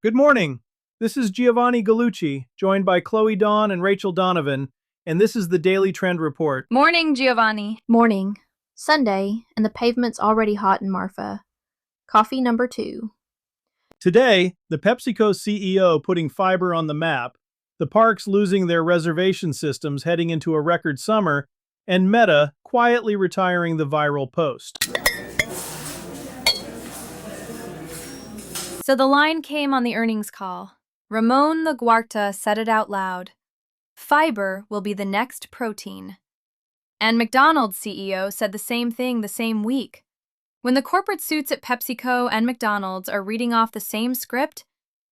Good morning. This is Giovanni Gallucci, joined by Chloe Dawn and Rachel Donovan, and this is the Daily Trend Report. Morning, Giovanni. Morning. Sunday, and the pavement's already hot in Marfa. Coffee number 2. Today, the PepsiCo CEO putting fiber on the map, the parks losing their reservation systems heading into a record summer, and Meta quietly retiring the viral post. So the line came on the earnings call. Ramon Laguarta said it out loud. Fiber will be the next protein. And McDonald's CEO said the same thing the same week. When the corporate suits at PepsiCo and McDonald's are reading off the same script,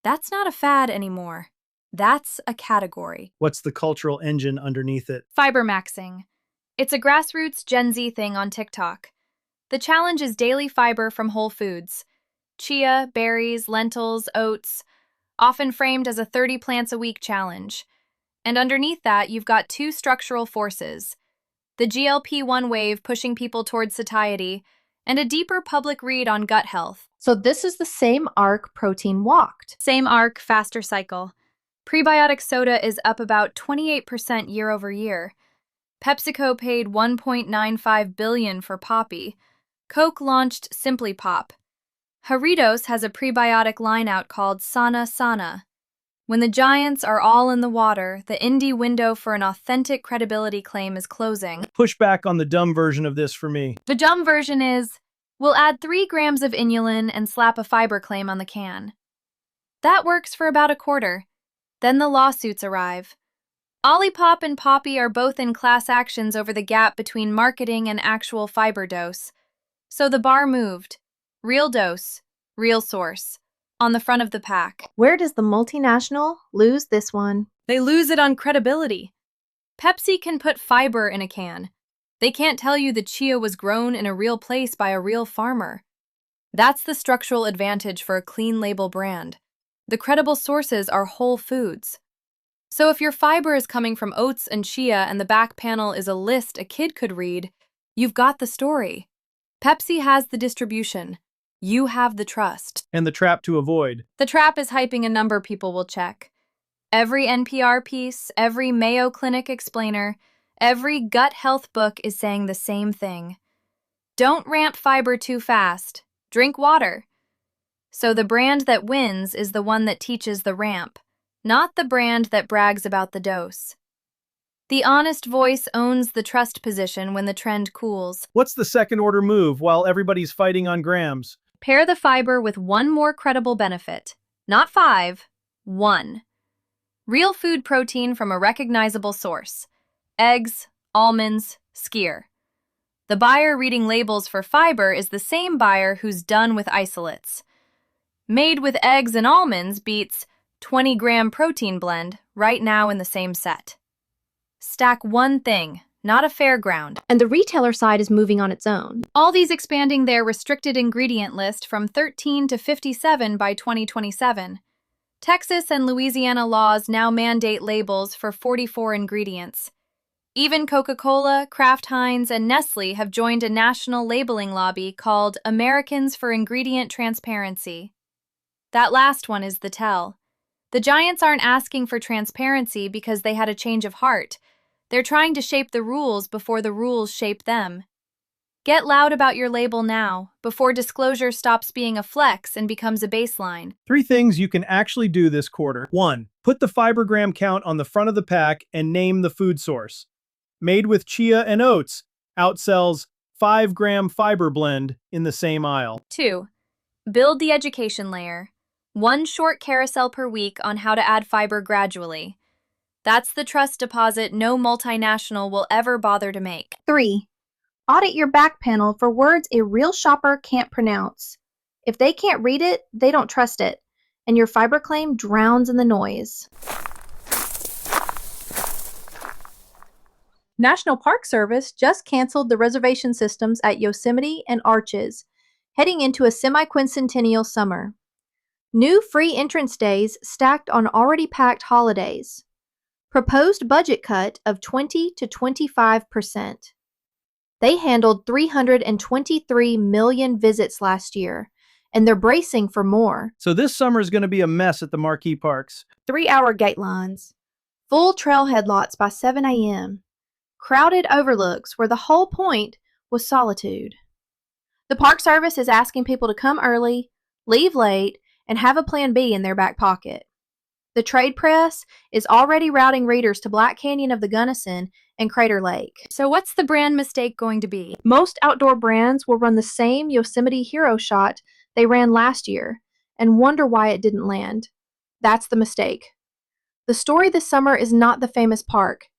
that's not a fad anymore. That's a category. What's the cultural engine underneath it? Fiber maxing. It's a grassroots Gen Z thing on TikTok. The challenge is daily fiber from whole foods. Chia, berries, lentils, oats, often framed as a 30 plants a week challenge. And underneath that, you've got two structural forces. The GLP-1 wave pushing people towards satiety, and a deeper public read on gut health. So this is the same arc protein walked. Same arc, faster cycle. Prebiotic soda is up about 28% year over year. PepsiCo paid $1.95 billion for Poppy. Coke launched Simply Pop. Jarritos has a prebiotic line out called Sana Sana. When the giants are all in the water, the indie window for an authentic credibility claim is closing. Push back on the dumb version of this for me. The dumb version is, we'll add 3 grams of inulin and slap a fiber claim on the can. That works for about a quarter. Then the lawsuits arrive. Olipop and Poppy are both in class actions over the gap between marketing and actual fiber dose. So the bar moved. Real dose, real source, on the front of the pack. Where does the multinational lose this one? They lose it on credibility. Pepsi can put fiber in a can. They can't tell you the chia was grown in a real place by a real farmer. That's the structural advantage for a clean label brand. The credible sources are whole foods. So if your fiber is coming from oats and chia and the back panel is a list a kid could read, you've got the story. Pepsi has the distribution. You have the trust. And the trap to avoid. The trap is hyping a number people will check. Every NPR piece, every Mayo Clinic explainer, every gut health book is saying the same thing. Don't ramp fiber too fast. Drink water. So the brand that wins is the one that teaches the ramp, not the brand that brags about the dose. The honest voice owns the trust position when the trend cools. What's the second order move while everybody's fighting on grams? Pair the fiber with one more credible benefit. Not 5, 1. Real food protein from a recognizable source. Eggs, almonds, skyr. The buyer reading labels for fiber is the same buyer who's done with isolates. Made with eggs and almonds beats 20-gram protein blend right now in the same set. Stack one thing, not a fairground. And the retailer side is moving on its own. Aldi's expanding their restricted ingredient list from 13 to 57 by 2027. Texas and Louisiana laws now mandate labels for 44 ingredients. Even Coca-Cola, Kraft Heinz, and Nestle have joined a national labeling lobby called Americans for Ingredient Transparency. That last one is the tell. The giants aren't asking for transparency because they had a change of heart. They're trying to shape the rules before the rules shape them. Get loud about your label now, before disclosure stops being a flex and becomes a baseline. 3 things you can actually do this quarter. 1. Put the fiber gram count on the front of the pack and name the food source. Made with chia and oats, outsells 5-gram fiber blend in the same aisle. 2. Build the education layer. 1 short carousel per week on how to add fiber gradually. That's the trust deposit no multinational will ever bother to make. 3. Audit your back panel for words a real shopper can't pronounce. If they can't read it, they don't trust it, and your fiber claim drowns in the noise. National Park Service just canceled the reservation systems at Yosemite and Arches, heading into a semiquincentennial summer. New free entrance days stacked on already packed holidays. Proposed budget cut of 20 to 25%. They handled 323 million visits last year, and they're bracing for more. So this summer is going to be a mess at the marquee parks. 3-hour gate lines, full trailhead lots by 7 a.m., crowded overlooks where the whole point was solitude. The Park Service is asking people to come early, leave late, and have a plan B in their back pocket. The trade press is already routing readers to Black Canyon of the Gunnison and Crater Lake. So what's the brand mistake going to be? Most outdoor brands will run the same Yosemite hero shot they ran last year and wonder why it didn't land. That's the mistake. The story this summer is not the famous park.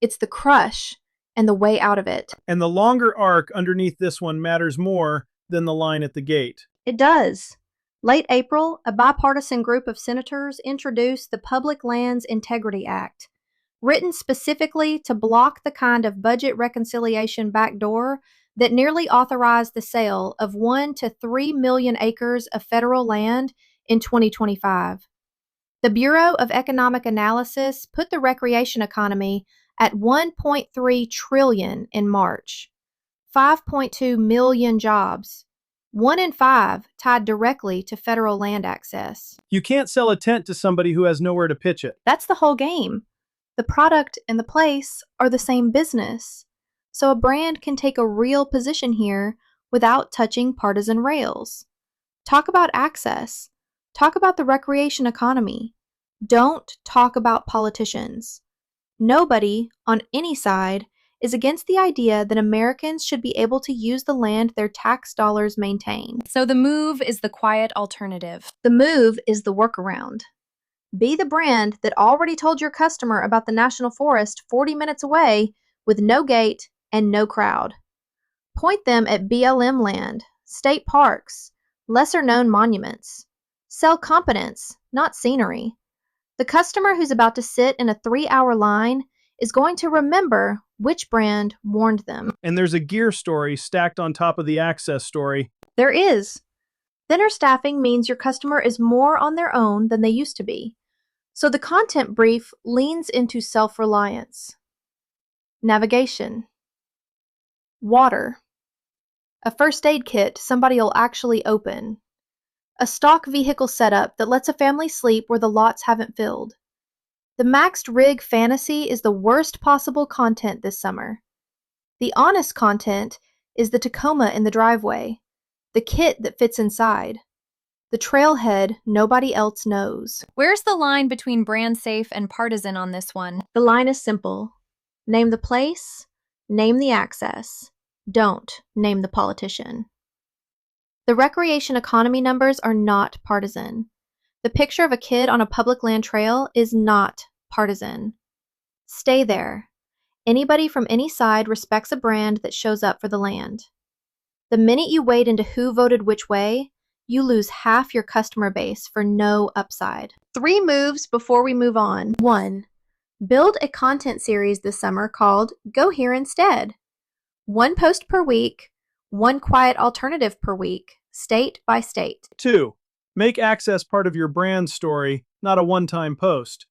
It's the crush and the way out of it. And the longer arc underneath this one matters more than the line at the gate. It does. Late April, a bipartisan group of senators introduced the Public Lands Integrity Act, written specifically to block the kind of budget reconciliation backdoor that nearly authorized the sale of 1 to 3 million acres of federal land in 2025. The Bureau of Economic Analysis put the recreation economy at $1.3 trillion in March, 5.2 million jobs, 1 in 5 tied directly to federal land access. You can't sell a tent to somebody who has nowhere to pitch it. That's the whole game. The product and the place are the same business, so a brand can take a real position here without touching partisan rails. Talk about access. Talk about the recreation economy. Don't talk about politicians. Nobody, on any side, is against the idea that Americans should be able to use the land their tax dollars maintain. So the move is the quiet alternative. The move is the workaround. Be the brand that already told your customer about the National Forest 40 minutes away with no gate and no crowd. Point them at BLM land, state parks, lesser-known monuments. Sell competence, not scenery. The customer who's about to sit in a 3-hour line is going to remember which brand warned them. And there's a gear story stacked on top of the access story. There is. Thinner staffing means your customer is more on their own than they used to be. So the content brief leans into self-reliance. Navigation. Water. A first aid kit somebody'll actually open. A stock vehicle setup that lets a family sleep where the lots haven't filled. The maxed rig fantasy is the worst possible content this summer. The honest content is the Tacoma in the driveway, the kit that fits inside, the trailhead nobody else knows. Where's the line between brand safe and partisan on this one? The line is simple. Name the place, name the access. Don't name the politician. The recreation economy numbers are not partisan. The picture of a kid on a public land trail is not partisan. Stay there. Anybody from any side respects a brand that shows up for the land. The minute you wade into who voted which way, you lose half your customer base for no upside. 3 moves before we move on. 1. Build a content series this summer called Go Here Instead. 1 post per week, 1 quiet alternative per week, state by state. 2. Make access part of your brand story, not a one-time post.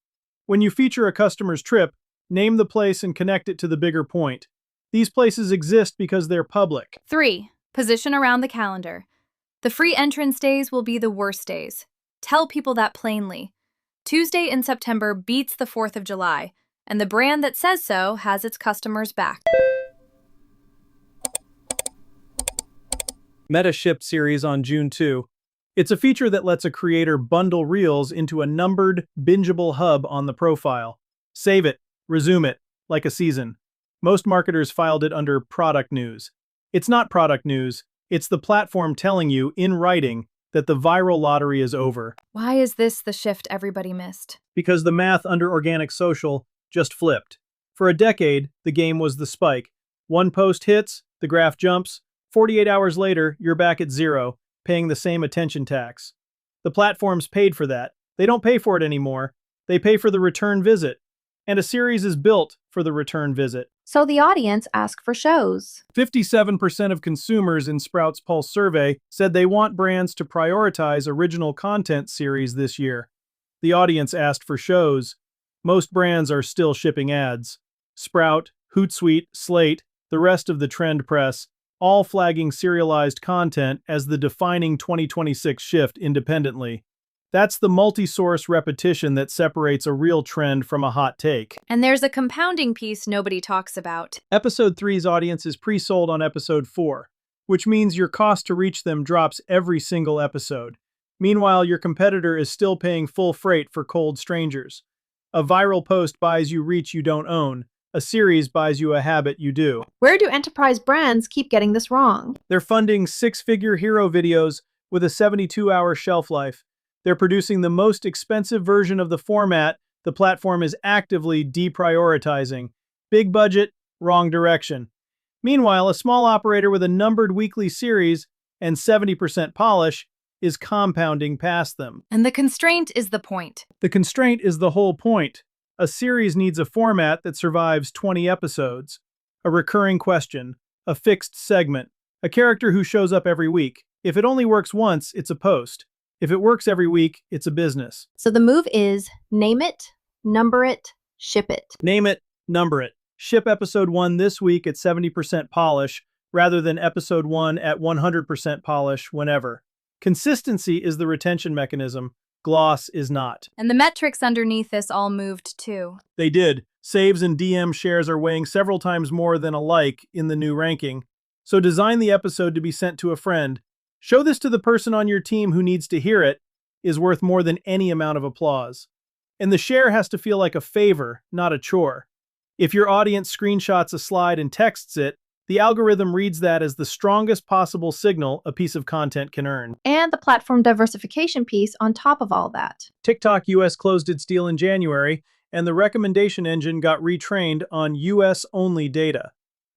When you feature a customer's trip, name the place and connect it to the bigger point. These places exist because they're public. 3. Position around the calendar. The free entrance days will be the worst days. Tell people that plainly. Tuesday in September beats the 4th of July, and the brand that says so has its customers back. Meta shipped series on June 2. It's a feature that lets a creator bundle reels into a numbered, bingeable hub on the profile. Save it, resume it, like a season. Most marketers filed it under product news. It's not product news, it's the platform telling you, in writing, that the viral lottery is over. Why is this the shift everybody missed? Because the math under organic social just flipped. For a decade, the game was the spike. 1 post hits, the graph jumps. 48 hours later, you're back at 0, paying the same attention tax. The platforms paid for that. They don't pay for it anymore. They pay for the return visit. And a series is built for the return visit. So the audience asked for shows. 57% of consumers in Sprout's Pulse survey said they want brands to prioritize original content series this year. The audience asked for shows. Most brands are still shipping ads. Sprout, Hootsuite, Slate, the rest of the trend press all flagging serialized content as the defining 2026 shift independently. That's the multi-source repetition that separates a real trend from a hot take. And there's a compounding piece nobody talks about. Episode 3's audience is pre-sold on Episode 4, which means your cost to reach them drops every single episode. Meanwhile, your competitor is still paying full freight for cold strangers. A viral post buys you reach you don't own. A series buys you a habit you do. Where do enterprise brands keep getting this wrong? They're funding six-figure hero videos with a 72-hour shelf life. They're producing the most expensive version of the format the platform is actively deprioritizing. Big budget, wrong direction. Meanwhile, a small operator with a numbered weekly series and 70% polish is compounding past them. And the constraint is the point. The constraint is the whole point. A series needs a format that survives 20 episodes, a recurring question, a fixed segment, a character who shows up every week. If it only works once, it's a post. If it works every week, it's a business. So the move is name it, number it, ship it. Name it, number it. Ship episode 1 this week at 70% polish rather than episode 1 at 100% polish whenever. Consistency is the retention mechanism. Gloss is not. And the metrics underneath this all moved too. They did. Saves and DM shares are weighing several times more than a like in the new ranking. So design the episode to be sent to a friend. Show this to the person on your team who needs to hear it, is worth more than any amount of applause. And the share has to feel like a favor, not a chore. If your audience screenshots a slide and texts it, the algorithm reads that as the strongest possible signal a piece of content can earn. And the platform diversification piece on top of all that. TikTok US closed its deal in January, and the recommendation engine got retrained on US-only data.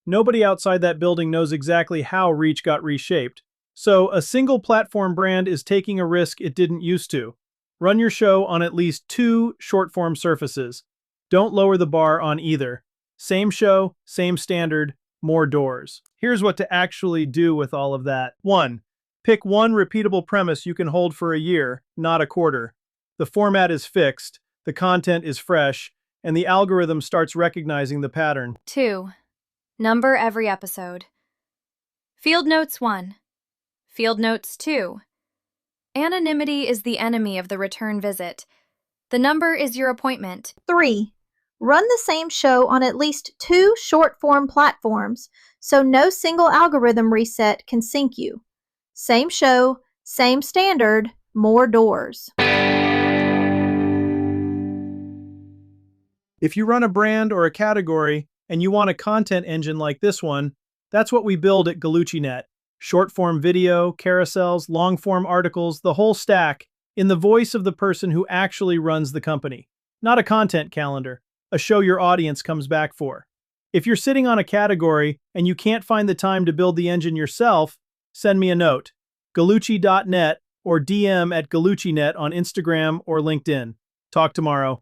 Nobody outside that building knows exactly how reach got reshaped. So a single platform brand is taking a risk it didn't used to. Run your show on at least 2 short-form surfaces. Don't lower the bar on either. Same show, same standard, more doors. Here's what to actually do with all of that. 1. Pick one repeatable premise you can hold for a year, not a quarter. The format is fixed, the content is fresh, and the algorithm starts recognizing the pattern. 2. Number every episode. Field Notes 1. Field Notes 2. Anonymity is the enemy of the return visit. The number is your appointment. 3. Run the same show on at least 2 short-form platforms, so no single algorithm reset can sink you. Same show, same standard, more doors. If you run a brand or a category and you want a content engine like this one, that's what we build at gallucci.net. Short-form video, carousels, long-form articles, the whole stack, in the voice of the person who actually runs the company. Not a content calendar, a show your audience comes back for. If you're sitting on a category and you can't find the time to build the engine yourself, send me a note, gallucci.net or DM at gallucci.net on Instagram or LinkedIn. Talk tomorrow.